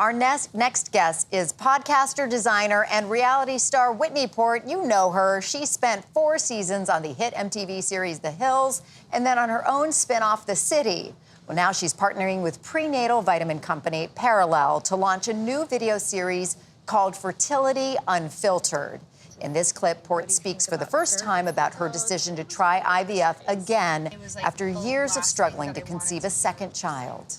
Our next guest is podcaster, designer, and reality star Whitney Port. You know her. She spent 4 seasons on the hit MTV series The Hills and then on her own spin-off The City. Well, now she's partnering with prenatal vitamin company Perelel to launch a new video series called Fertility, Unfiltered. In this clip, Port speaks for the first time about her decision to try IVF again after years of struggling to conceive a second child.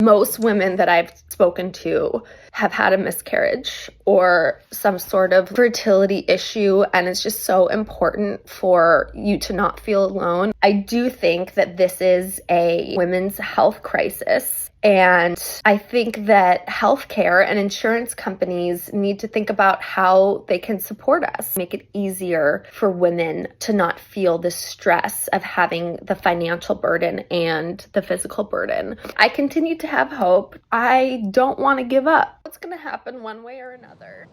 Most women that I've spoken to have had a miscarriage or some sort of fertility issue, and it's just so important for you to not feel alone. I do think that this is a women's health crisis. And I think that healthcare and insurance companies need to think about how they can support us, make it easier for women to not feel the stress of having the financial burden and the physical burden. I continue to have hope. I don't want to give up. What's going to happen one way or another?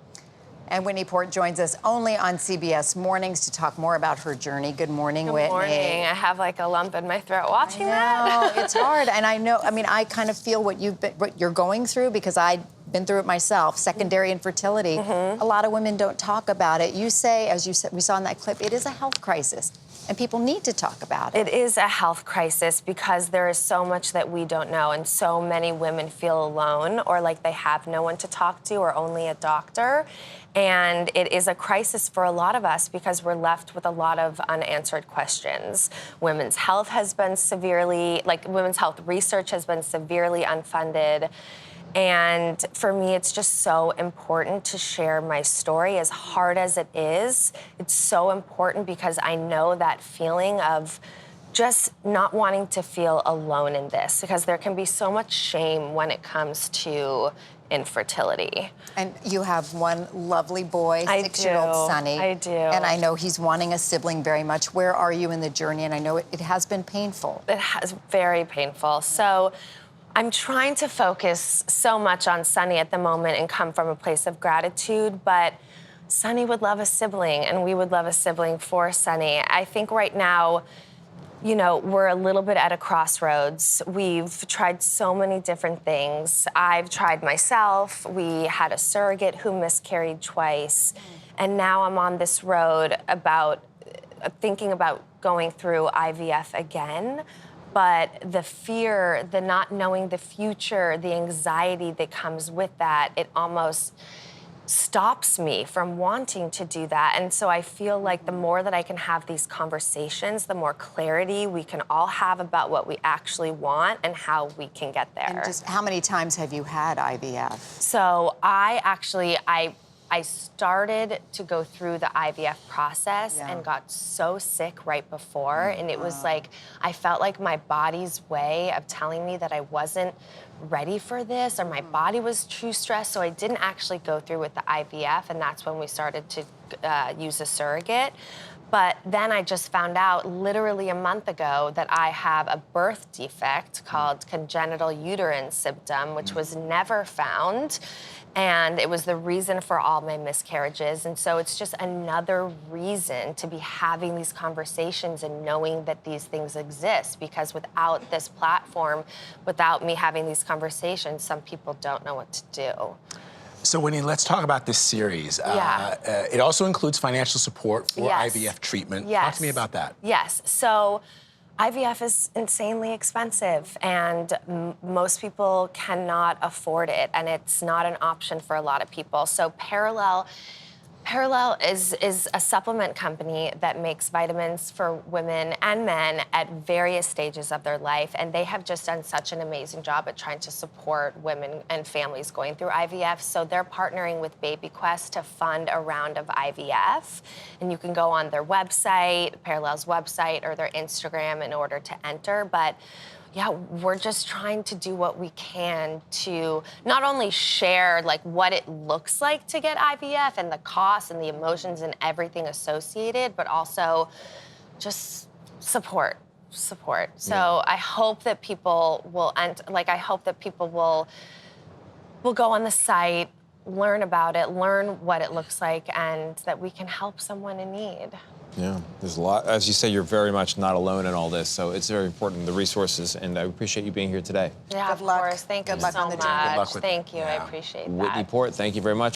And Whitney Port joins us only on CBS Mornings to talk more about her journey. Good morning, Whitney. Good morning. I have like a lump in my throat watching that. It's hard. And I kind of feel what you're going through because I've been through it myself, secondary infertility. A lot of women don't talk about it. You say, as you said, we saw in that clip, it is a health crisis. And people need to talk about it. It is a health crisis because there is so much that we don't know, and so many women feel alone or like they have no one to talk to or only a doctor. And it is a crisis for a lot of us because we're left with a lot of unanswered questions. Women's health research has been severely unfunded. And for me, it's just so important to share my story. As hard as it is, it's so important because I know that feeling of just not wanting to feel alone in this, because there can be so much shame when it comes to infertility. And you have one lovely boy, 6-year-old Sonny. I do. And I know he's wanting a sibling very much. Where are you in the journey? And I know it has been painful. It has very painful. So I'm trying to focus so much on Sonny at the moment and come from a place of gratitude, but Sonny would love a sibling, and we would love a sibling for Sonny. I think right now, you know, we're a little bit at a crossroads. We've tried so many different things. I've tried myself. We had a surrogate who miscarried twice. And now I'm on this road about thinking about going through IVF again. But the fear, the not knowing the future, the anxiety that comes with that, it almost stops me from wanting to do that. And so I feel like the more that I can have these conversations, the more clarity we can all have about what we actually want and how we can get there. And just how many times have you had IVF? So I started to go through the IVF process and got so sick right before. And it was like, I felt like my body's way of telling me that I wasn't ready for this, or my body was too stressed. So I didn't actually go through with the IVF. And that's when we started to use a surrogate. But then I just found out literally a month ago that I have a birth defect called congenital uterine symptom, which was never found. And it was the reason for all my miscarriages. And so it's just another reason to be having these conversations and knowing that these things exist. Because without this platform, without me having these conversations, some people don't know what to do. So, Whitney, let's talk about this series. It also includes financial support for IVF treatment. Talk to me about that. Yes. So IVF is insanely expensive, and most people cannot afford it, and it's not an option for a lot of people. So Perelel is a supplement company that makes vitamins for women and men at various stages of their life, and they have just done such an amazing job at trying to support women and families going through IVF. So they're partnering with BabyQuest to fund a round of IVF, and you can go on their website, Perelel's website, or their Instagram in order to enter. But yeah, we're just trying to do what we can to not only share like what it looks like to get IVF and the costs and the emotions and everything associated, but also just support. So I hope that people will will go on the site, learn about it, learn what it looks like, and that we can help someone in need. Yeah, there's a lot. As you say, you're very much not alone in all this, so it's very important, the resources, and I appreciate you being here today. Yeah, Good of luck. course. Thank Good you luck so on the much. journey. Good luck with Thank you. it. I Yeah. appreciate that. Whitney Port, thank you very much.